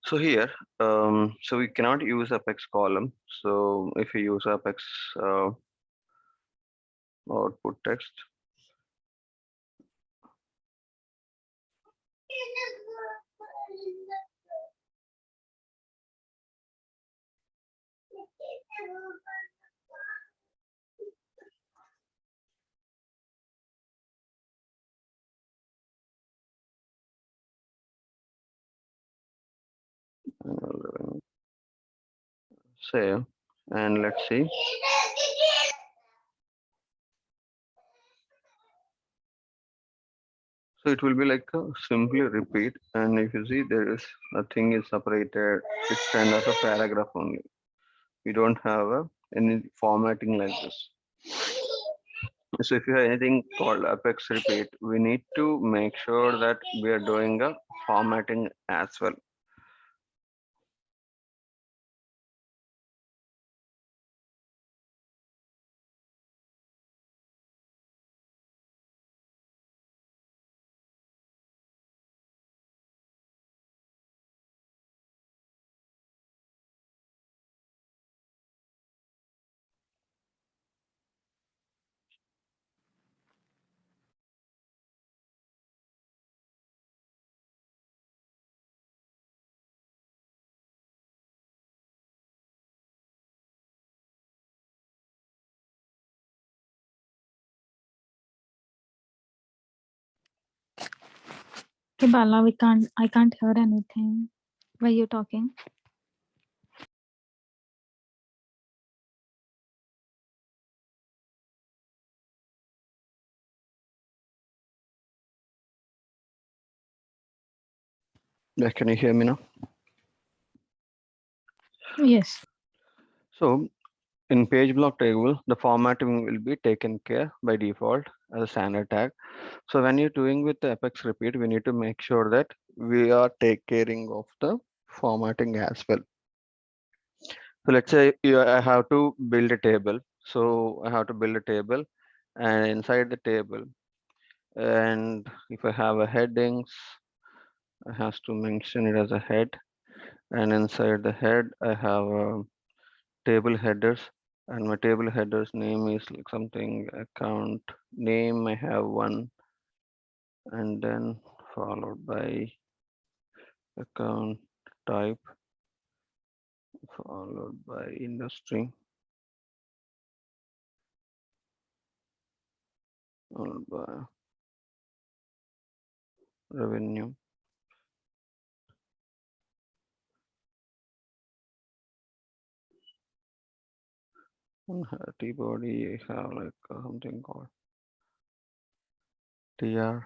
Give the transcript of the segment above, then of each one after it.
So here, so we cannot use apex column. So if we use apex uh, output text, uh, save, and let's see. So it will be like a simply repeat, and if you see there is nothing is separated, it's kind of a paragraph only. We don't have any formatting like this. So if you have anything called apex repeat, we need to make sure that we are doing a formatting as well. Hey Bala, I can't hear anything. Were you talking? Yeah, can you hear me now? Yes. So in page block table, the formatting will be taken care by default as a standard tag. So when you're doing with the apex repeat, we need to make sure that we are taking caring of the formatting as well. So let's say I have to build a table. So I have to build a table, and inside the table, and if I have a headings, I have to mention it as a head, and inside the head, I have a table headers, and my table headers name is like something account name. I have one, and then followed by account type, followed by industry, followed by revenue. And T-body, I have like something called TR.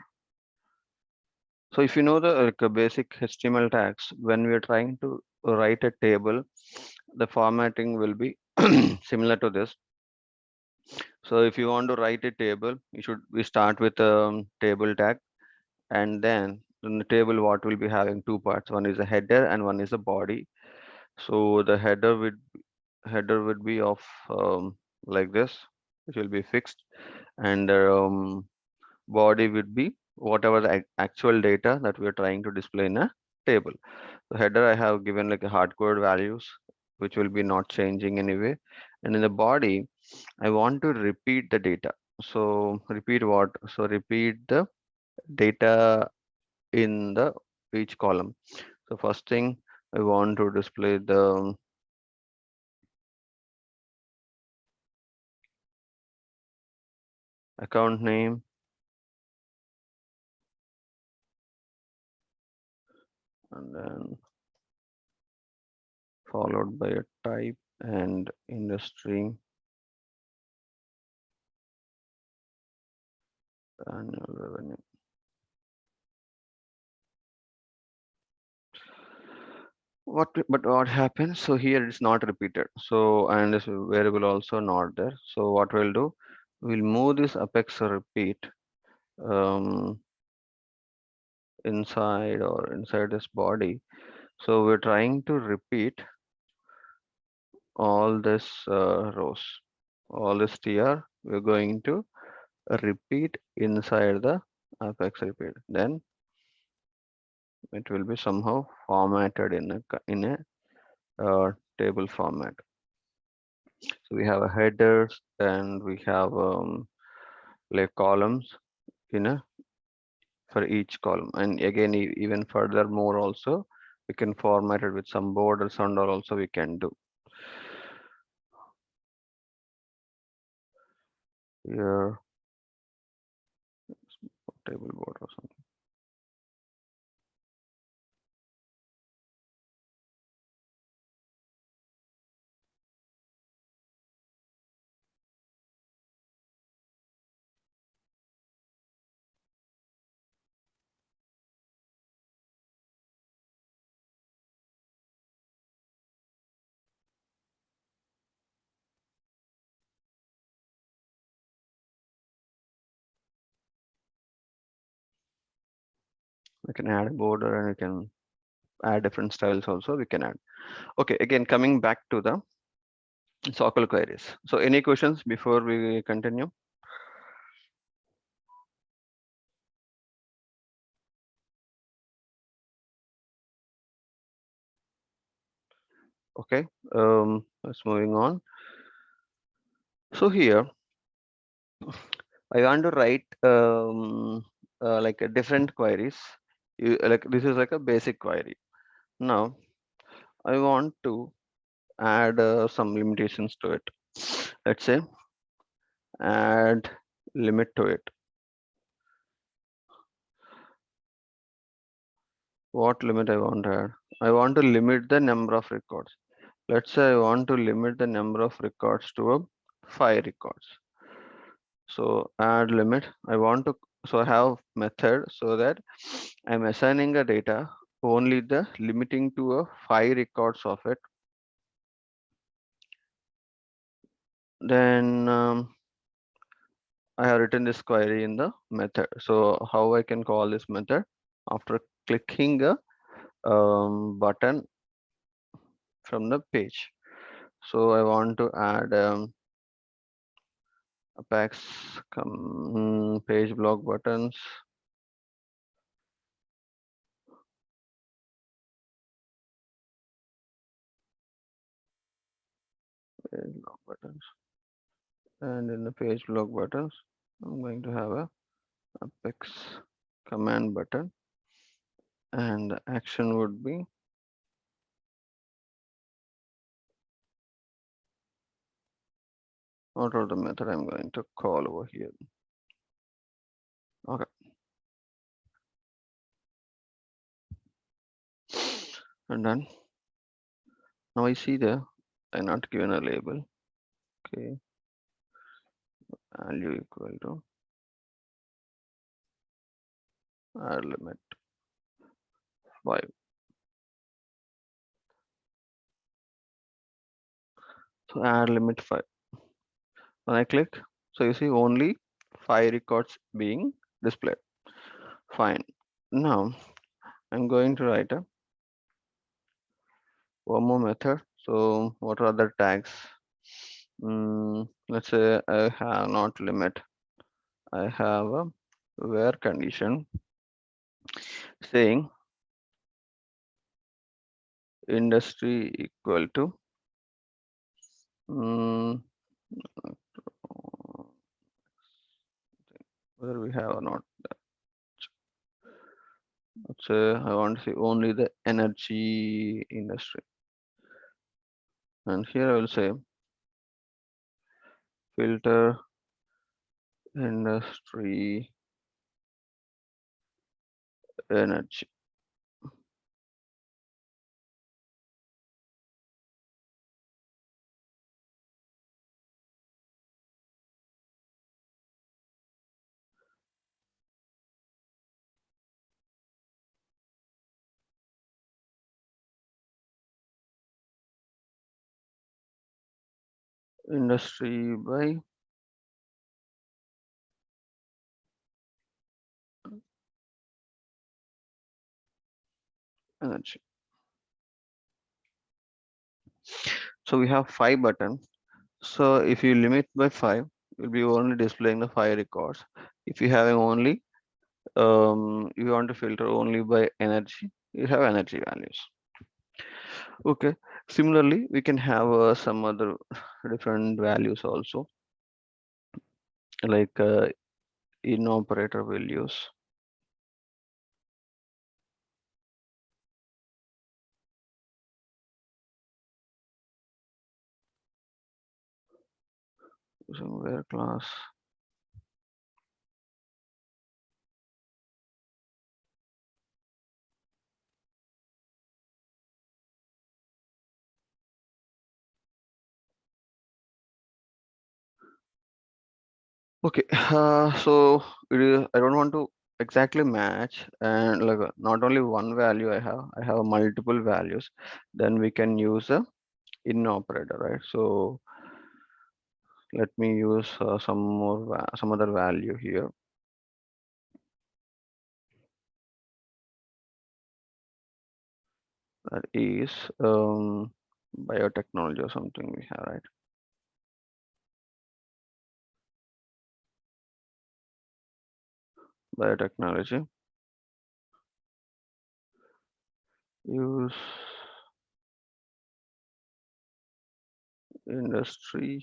So if you know the like, basic HTML tags, when we are trying to write a table, the formatting will be similar to this. So if you want to write a table, we start with a table tag, and then in the table what will be having two parts. One is a header and one is a body. So the header would be of like this, which will be fixed, and body would be whatever the actual data that we are trying to display in a table. The header I have given like a hardcoded values, which will be not changing anyway. And in the body, I want to repeat the data. So repeat what? So repeat the data in the each column. So first thing I want to display the account name, and then followed by a type and industry, annual revenue. But what happens? So here it's not repeated. So and this variable also not there. So what we'll do, we'll move this apex repeat um, inside this body. So we're trying to repeat all this rows, all this tr. We're going to repeat inside the apex repeat. Then it will be somehow formatted in a table format. So we have a headers and we have like columns in a for each column, and again even further more also we can format it with some borders and all also we can do here. Table border or something. We can add a border and we can add different styles also we can add. Okay, again coming back to the SQL queries. So any questions before we continue? Okay, let's moving on. So here I want to write like a different queries. Like this is like a basic query. Now I want to add some limitations to it. Let's say add limit to it. What limit I want to add? I want to limit the number of records. Let's say I want to limit the number of records to 5 records. So add limit. I want to I have method so that I'm assigning a data only the limiting to 5 records of it. Then I have written this query in the method. So how I can call this method? After clicking a button from the page. So I want to add Apex page block buttons. Page block buttons. And in the page block buttons, I'm going to have a Apex command button, and the action would be out of the method I'm going to call over here. Okay. And then now I see there I not given a label. Okay. Value equal to add limit 5. So add limit 5. When I click, so you see only 5 records being displayed. Fine. Now I'm going to write a one more method. So what are the tags? Let's say I have not limit. I have a where condition saying industry equal to whether we have or not. Let's say I want to see only the energy industry. And here I will say filter industry energy. Industry by energy. So we have 5 buttons. So if you limit by 5, you'll be only displaying the 5 records. If you having only you want to filter only by energy, you have energy values. Okay, similarly we can have some other different values also, like in operator values. Somewhere class. Okay, so I don't want to exactly match, and like not only one value I have multiple values. Then we can use a in operator, right? So let me use some other value here. That is biotechnology or something we have, right? Biotechnology use industry.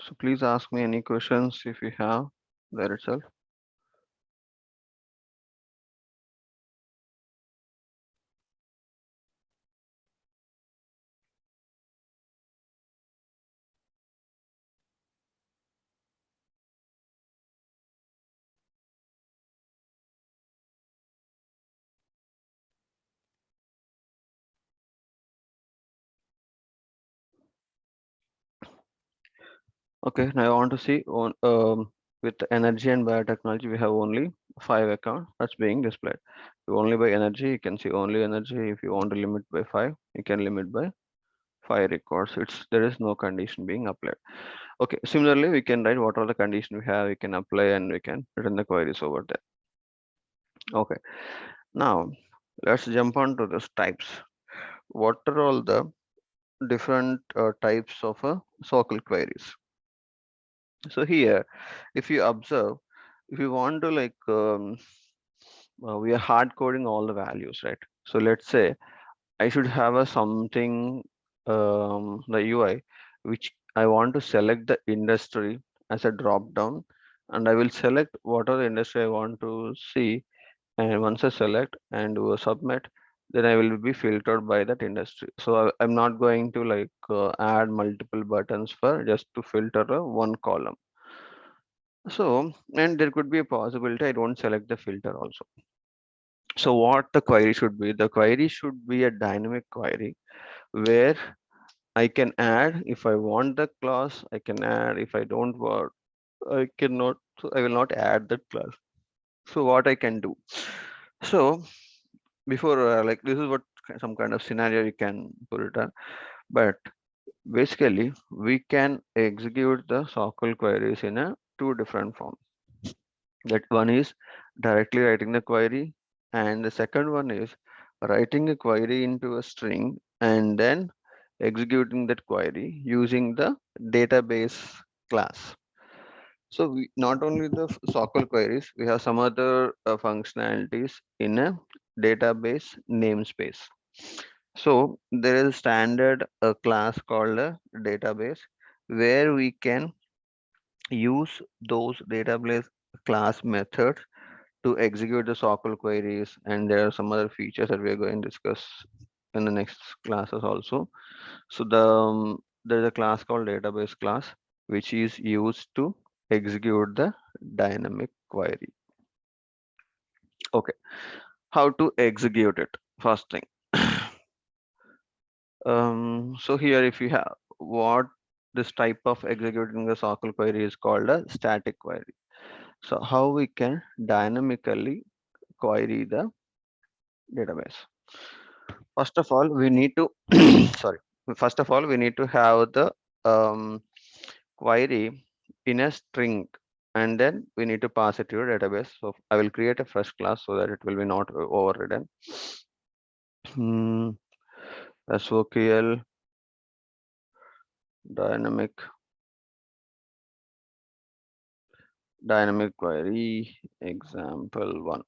So please ask me any questions if you have there itself. Okay, now I want to see on with energy and biotechnology, we have only 5 accounts that's being displayed. If you only by energy, you can see only energy. If you want to limit by 5, you can limit by 5 records. There is no condition being applied. Okay, similarly, we can write what are the conditions we have, we can apply and we can return the queries over there. Okay, now let's jump on to this types. What are all the different types of SOQL queries? So here, if you observe, if you want to like we are hard coding all the values, right? So let's say I should have a something the UI which I want to select the industry as a drop down, and I will select what are the industry I want to see, and once I select and do a submit, then I will be filtered by that industry. So I'm not going to like add multiple buttons for just to filter one column. So, and there could be a possibility I don't select the filter also. So what the query should be? The query should be a dynamic query where I can add if I want the class, I can add if I don't want, I cannot, so I will not add that class. So what I can do? So before like this is what some kind of scenario you can put it on, but basically we can execute the SOQL queries in a two different forms. That one is directly writing the query, and the second one is writing a query into a string and then executing that query using the database class. So we, not only the SOQL queries, we have some other functionalities in a database namespace. So there is a standard class called a database where we can use those database class methods to execute the SOQL queries, and there are some other features that we are going to discuss in the next classes also. So there's a class called database class which is used to execute the dynamic query. Okay, how to execute it? First thing. So here if you have what this type of executing the SOQL query is called a static query. So how we can dynamically query the database? First of all, we need to sorry. First of all, we need to have the query in a string. and then we need to pass it to your database. So I will create a fresh class so that it will be not overridden. Hmm, SOQL dynamic query example one.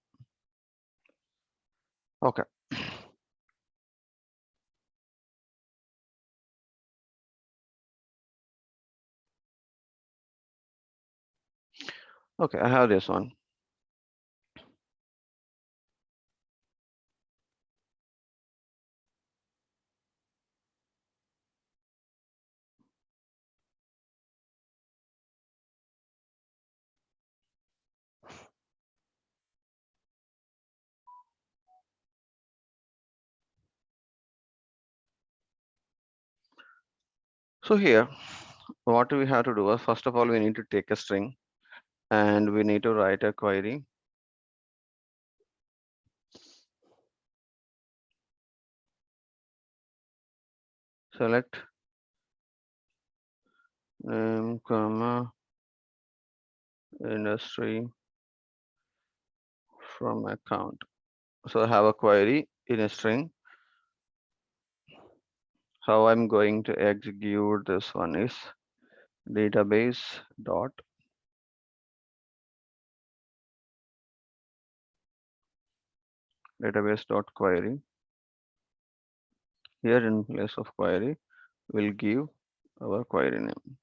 Okay. Okay, I have this one. So here, what we have to do is, first of all, we need to take a string and we need to write a query. Select name, comma, industry from account. So I have a query in a string. How I'm going to execute this one is database dot query. Here in place of query, we'll give our query name.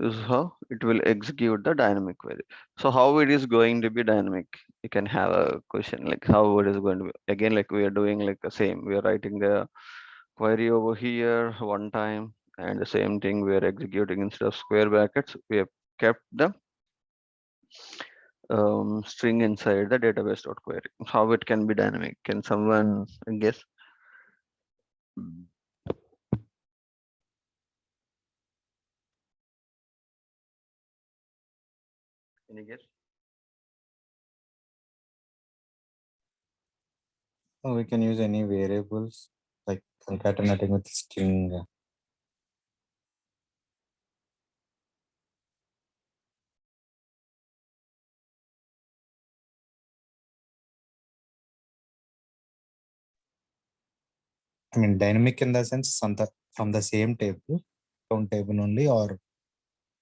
This is how it will execute the dynamic query. So how it is going to be dynamic? You can have a question like how it is going to be. Again, like we are doing like the same. We are writing the query over here one time, and the same thing we are executing instead of square brackets. We have kept the string inside the database dot query. How it can be dynamic? Can someone guess? Any guess? Oh, we can use any variables like concatenating with string. I mean, dynamic in the sense from the same table, count table only, or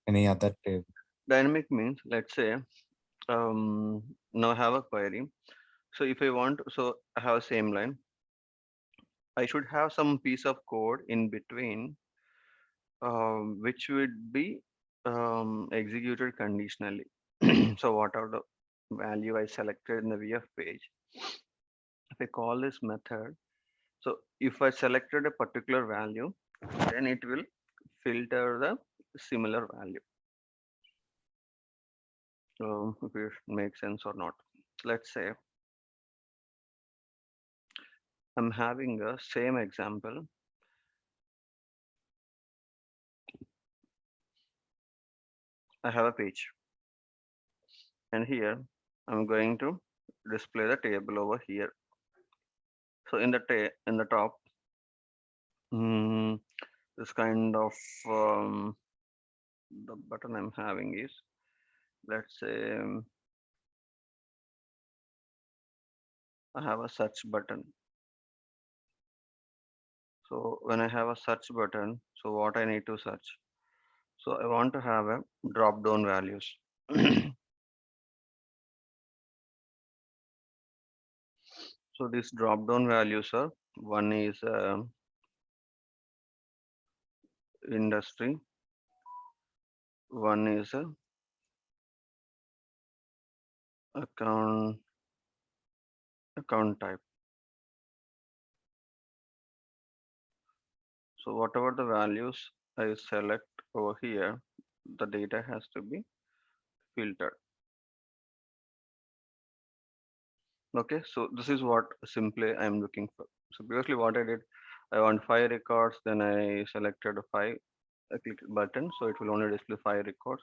any other table. Dynamic means, let's say, now I have a query. So if I want, so I have same line. I should have some piece of code in between, which would be executed conditionally. So what are the value I selected in the VF page? If I call this method, so if I selected a particular value, then it will filter the similar value. If it makes sense or not. Let's say I'm having the same example. I have a page, and here I'm going to display the table over here. So in the top, this kind of the button I'm having is, let's say, I have a search button. So when I have a search button, so what I need to search? So I want to have a drop down values. So these drop down values are, one is industry, one is account type. So whatever the values I select over here, the data has to be filtered. Okay, so this is what simply I'm looking for. So previously what I did, I want 5 records, then I selected a 5, I click button, so it will only display 5 records.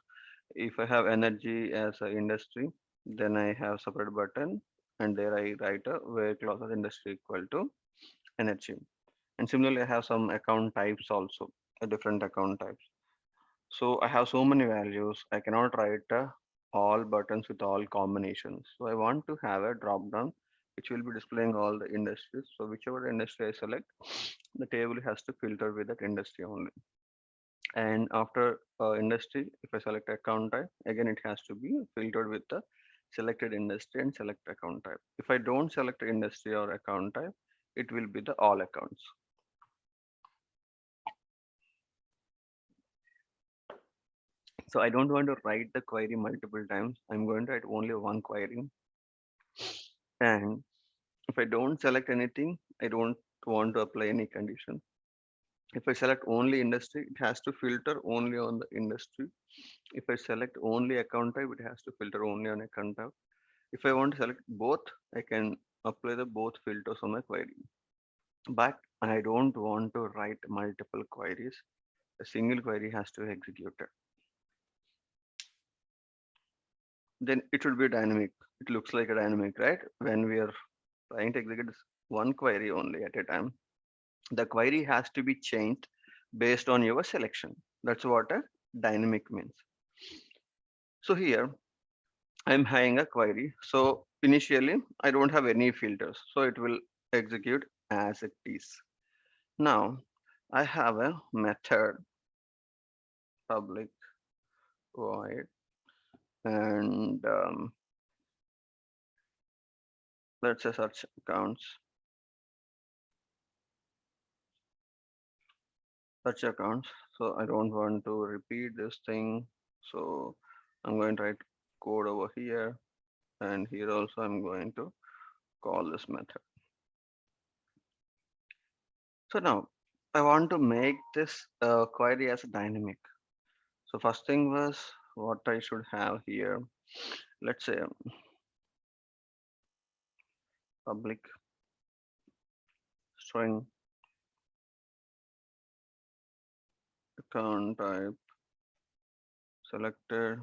If I have energy as an industry, then I have separate button, and there I write a where clause of industry equal to energy. And similarly, I have some account types also. different account types. So I have so many values. I cannot write all buttons with all combinations. So I want to have a drop down which will be displaying all the industries. So whichever industry I select, the table has to filter with that industry only. And after industry, if I select account type, again it has to be filtered with the selected industry and select account type. If I don't select industry or account type, it will be the all accounts. So I don't want to write the query multiple times. I'm going to write only one query. And if I don't select anything, I don't want to apply any condition. If I select only industry, it has to filter only on the industry. If I select only account type, it has to filter only on account type. If I want to select both, I can apply the both filters on my query. But I don't want to write multiple queries. A single query has to be executed. Then it should be dynamic. It looks like a dynamic, right? When we are trying to execute one query only at a time, the query has to be changed based on your selection. That's what a dynamic means. So here I'm having a query. So initially I don't have any filters. So it will execute as it is. Now I have a method public void and let's say search accounts. Search accounts. So I don't want to repeat this thing. So I'm going to write code over here, and here also I'm going to call this method. So now I want to make this query as a dynamic. So first thing was what I should have here. Let's say public string account type selected.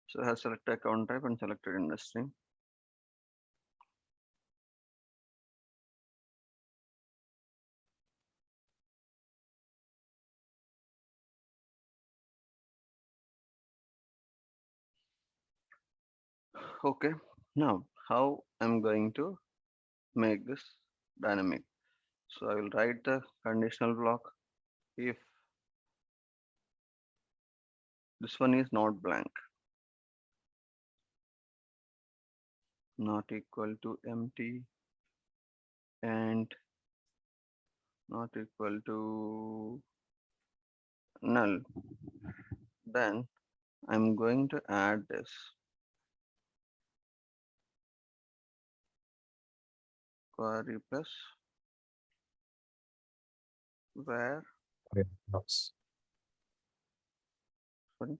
So I have selected account type and selected industry. Okay, now how I'm going to make this dynamic. So I will write the conditional block if this one is not blank, not equal to empty, and not equal to null, then I'm going to add this query plus where, Yes. sorry,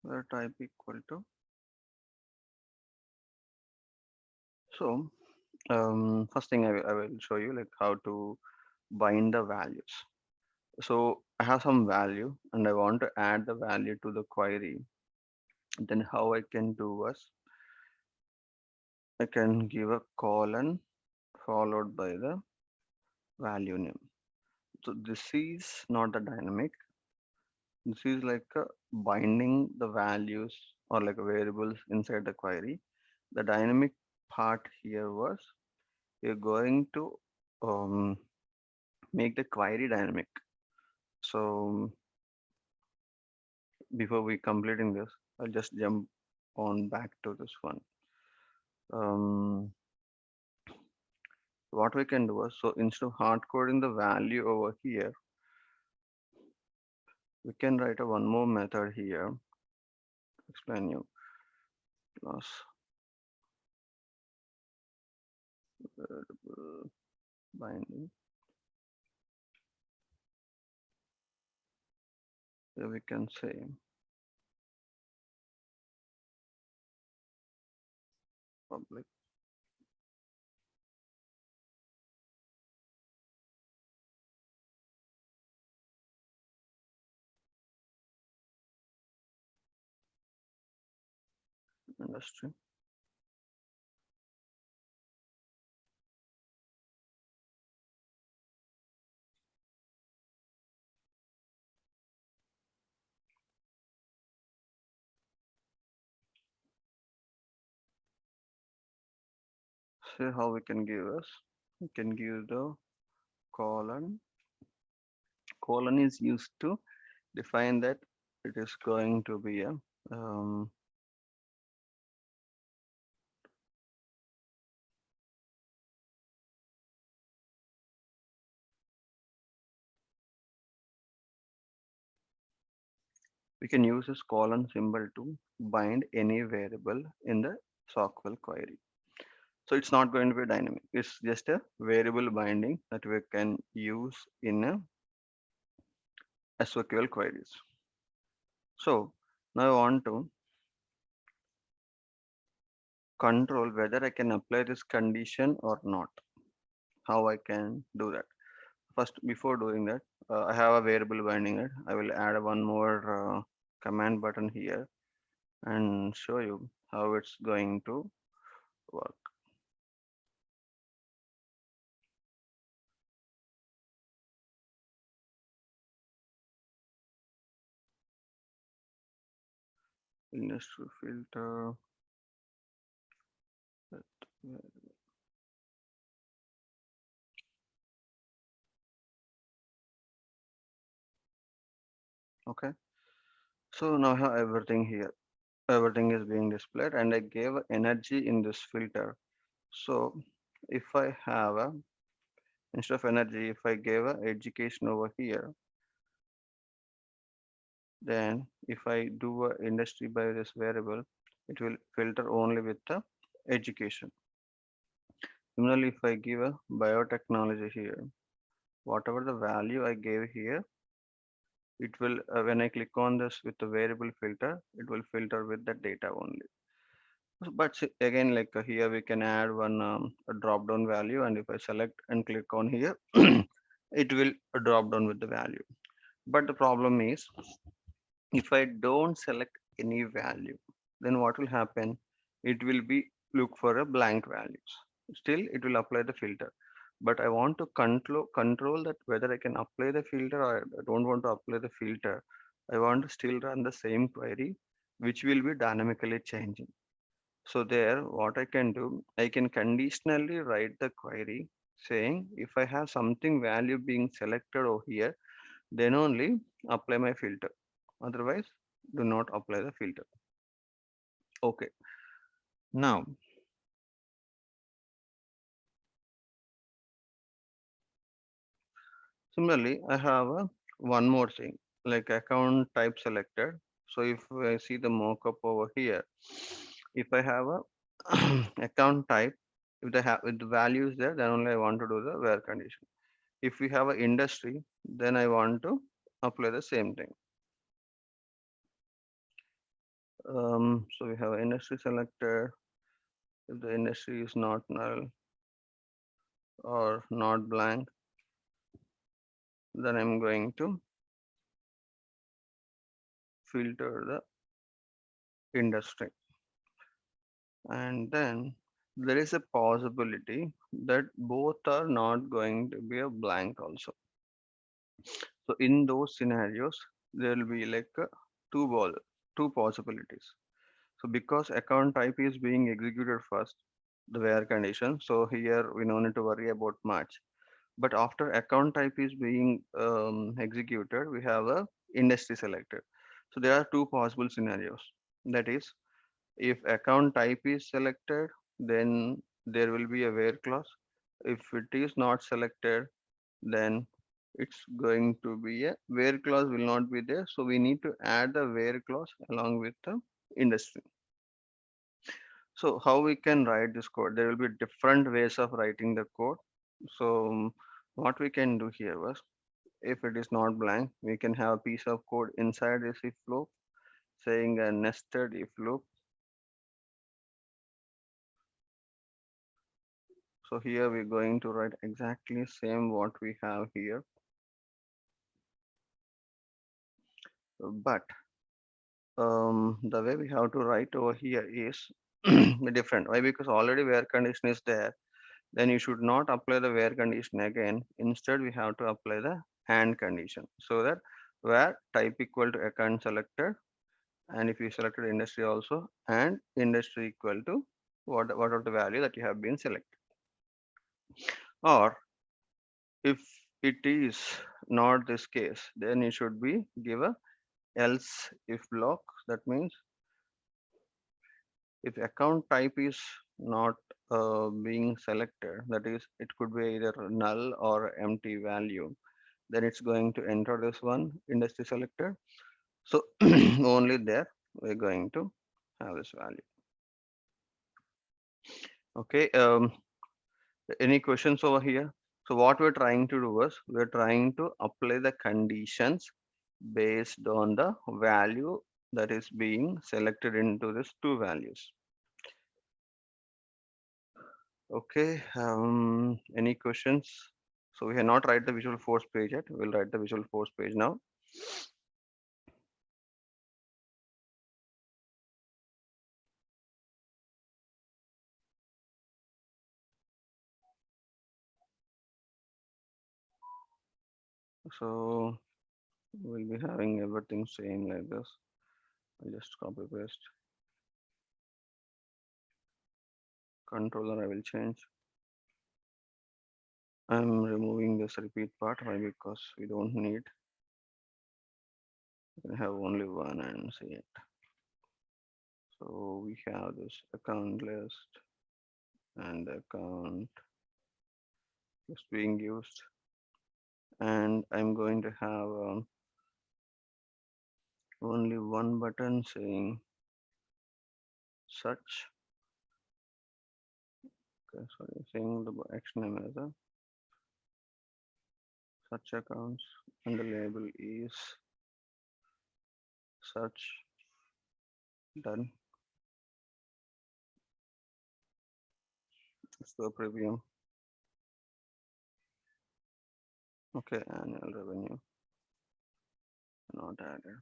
where type equal to. So first thing I will show you like how to bind the values. So I have some value and I want to add the value to the query. Then how I can do was I can give a colon followed by the value name. So this is not a dynamic. This is like binding the values or like variables inside the query. The dynamic part here was you're going to um, make the query dynamic. So before we completing this, I'll just jump on back to this one. What we can do is, so instead of hard coding the value over here, we can write a one more method here. Explain you plus variable binding. Here we can say public. Industry. See how we can give us. We can give the colon. Colon is used to define that it is going to be a we can use this colon symbol to bind any variable in the SOQL query. So it's not going to be dynamic. It's just a variable binding that we can use in a SOQL queries. So now I want to control whether I can apply this condition or not. How I can do that? First, before doing that, I have a variable binding it. I will add one more command button here and show you how it's going to work. Industry filter. Okay. So now I have everything here. Everything is being displayed and I gave energy in this filter. So if I have a, instead of energy, if I gave a education over here, then if I do a industry by this variable, it will filter only with the education. Similarly, if I give a biotechnology here, whatever the value I gave here, it will, when I click on this with the variable filter, it will filter with the data only. But again, like here we can add one a drop down value, and if I select and click on here, it will drop down with the value. But the problem is, if I don't select any value, then what will happen? It will be look for a blank values. Still, it will apply the filter. But I want to control that whether I can apply the filter or I don't want to apply the filter. I want to still run the same query, which will be dynamically changing. So there, what I can do, I can conditionally write the query saying if I have something value being selected over here, then only apply my filter. Otherwise, do not apply the filter. Okay. Now, similarly, I have one more thing like account type selected. So if I see the mockup over here, if I have a account type, if the value is there, then only I want to do the where condition. If we have an industry, then I want to apply the same thing. So we have an industry selected. If the industry is not null or not blank, then I'm going to filter the industry. And then there is a possibility that both are not going to be a blank also. So in those scenarios, there will be like two possibilities. So because account type is being executed first, the where condition. So here we don't need to worry about much. But after account type is being executed, we have a industry selected. So there are two possible scenarios. That is, if account type is selected, then there will be a where clause. If it is not selected, then it's going to be a where clause will not be there. So we need to add the where clause along with the industry. So how we can write this code? There will be different ways of writing the code. So what we can do here was, if it is not blank, we can have a piece of code inside this if loop saying a nested if loop. So here we're going to write exactly same what we have here. But the way we have to write over here is different. Why? Because already where condition is there, then you should not apply the where condition again. Instead, we have to apply the and condition, so that where type equal to account selected, and if you selected industry also, and industry equal to what are the value that you have been selected. Or if it is not this case, then you should be give a else if block. That means if account type is not being selected, that is it could be either null or empty value, then it's going to enter this one industry selected. So only there we're going to have this value. Okay, any questions over here? So what we're trying to do is we're trying to apply the conditions based on the value that is being selected into these two values. Okay, any questions? So we have not write the visual force page yet. We'll write the visual force page now. So we'll be having everything same like this. I'll just copy paste. Controller I will change. I'm removing this repeat part. Why? Because we don't need. We can have only one and see it. So we have this account list and account is being used, and I'm going to have only one button saying such. Okay, sorry, saying the action name as a such accounts, and the label is such. Done. Let's go preview. Okay, annual revenue not added.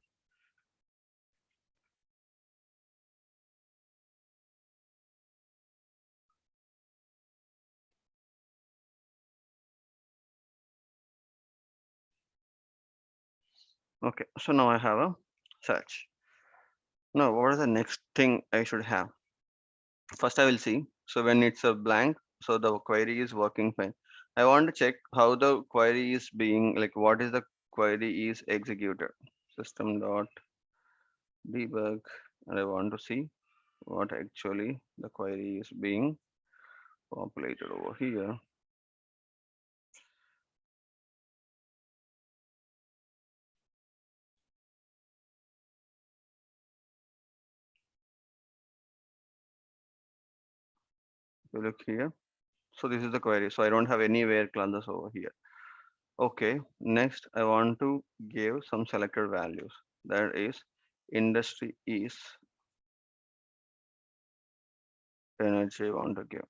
Okay, so now I have a search. Now, what is the next thing I should have? First, I will see. So when it's a blank, so the query is working fine. I want to check how the query is being, like what is the query is executed. System dot debug, and I want to see what actually the query is being populated over here. If you look here, so this is the query. So I don't have any where clauses over here. Okay, next I want to give some selected values. That is industry is energy I want to give.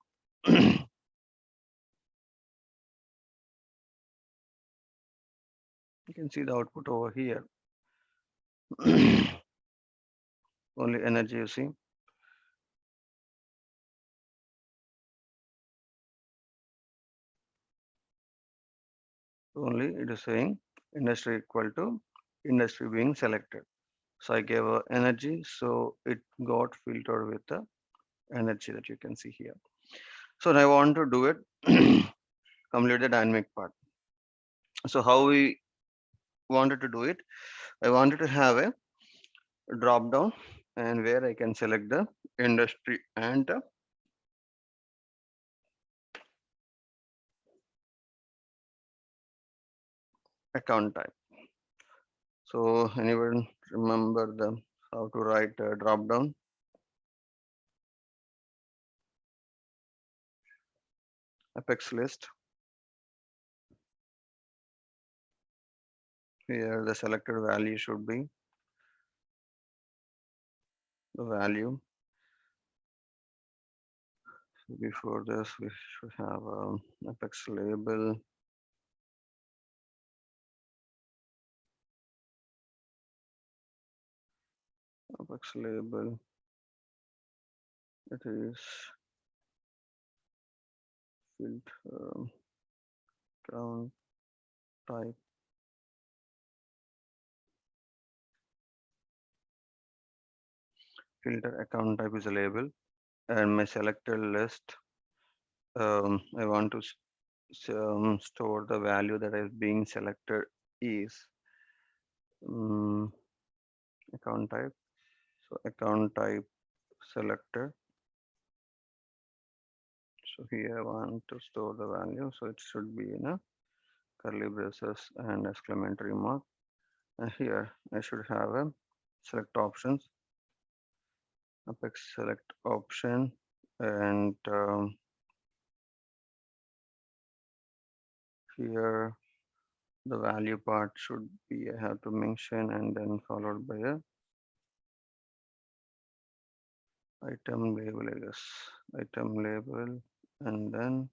You can see the output over here. Only energy you see. Only it is saying industry equal to industry being selected. So I gave a energy, so it got filtered with the energy that you can see here. So I want to do it, complete the dynamic part. So how we wanted to do it, I wanted to have a drop down and where I can select the industry and the account type. So anyone remember the how to write a drop down? Apex list. Here the selected value should be the value. before this, we should have apex label. Apex label. It is filter count type. Filter account type is a label, and my selected list. I want to store the value that is being selected is account type. So account type selected. So here I want to store the value. So it should be in a curly braces and exclamatory mark. And here I should have a select options, apex select option, and here the value part should be I have to mention and then followed by a item label, I guess, item label, and then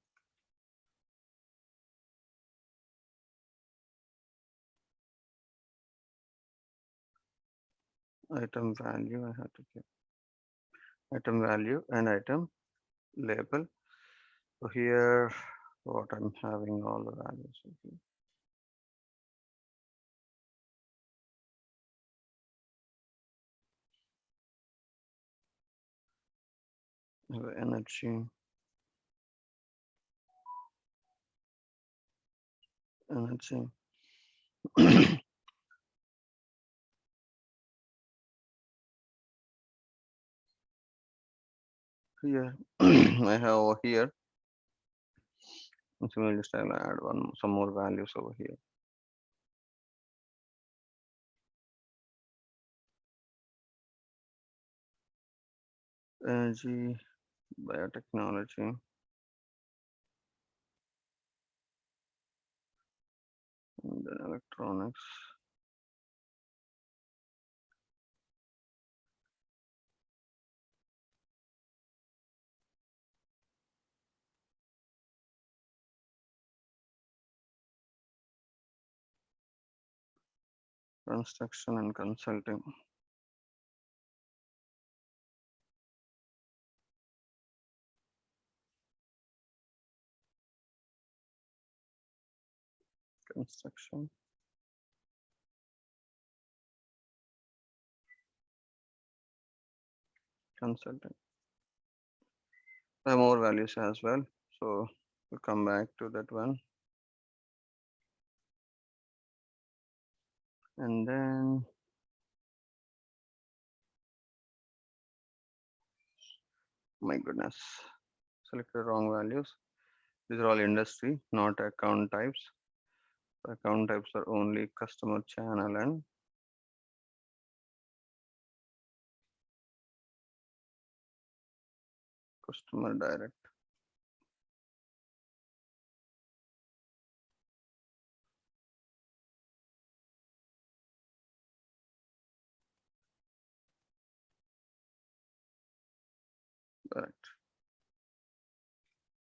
item value. I have to get item value and item label. So here what I'm having all the values. Okay. Energy, energy. Here I have over here. Similarly, I'll add some more values over here. Energy, biotechnology, and then electronics. Construction and consulting. Construction. Consulting. I have more values as well. So we'll come back to that one. And then my goodness, select the wrong values. These are all industry, not account types. Account types are only customer channel and customer direct. Correct.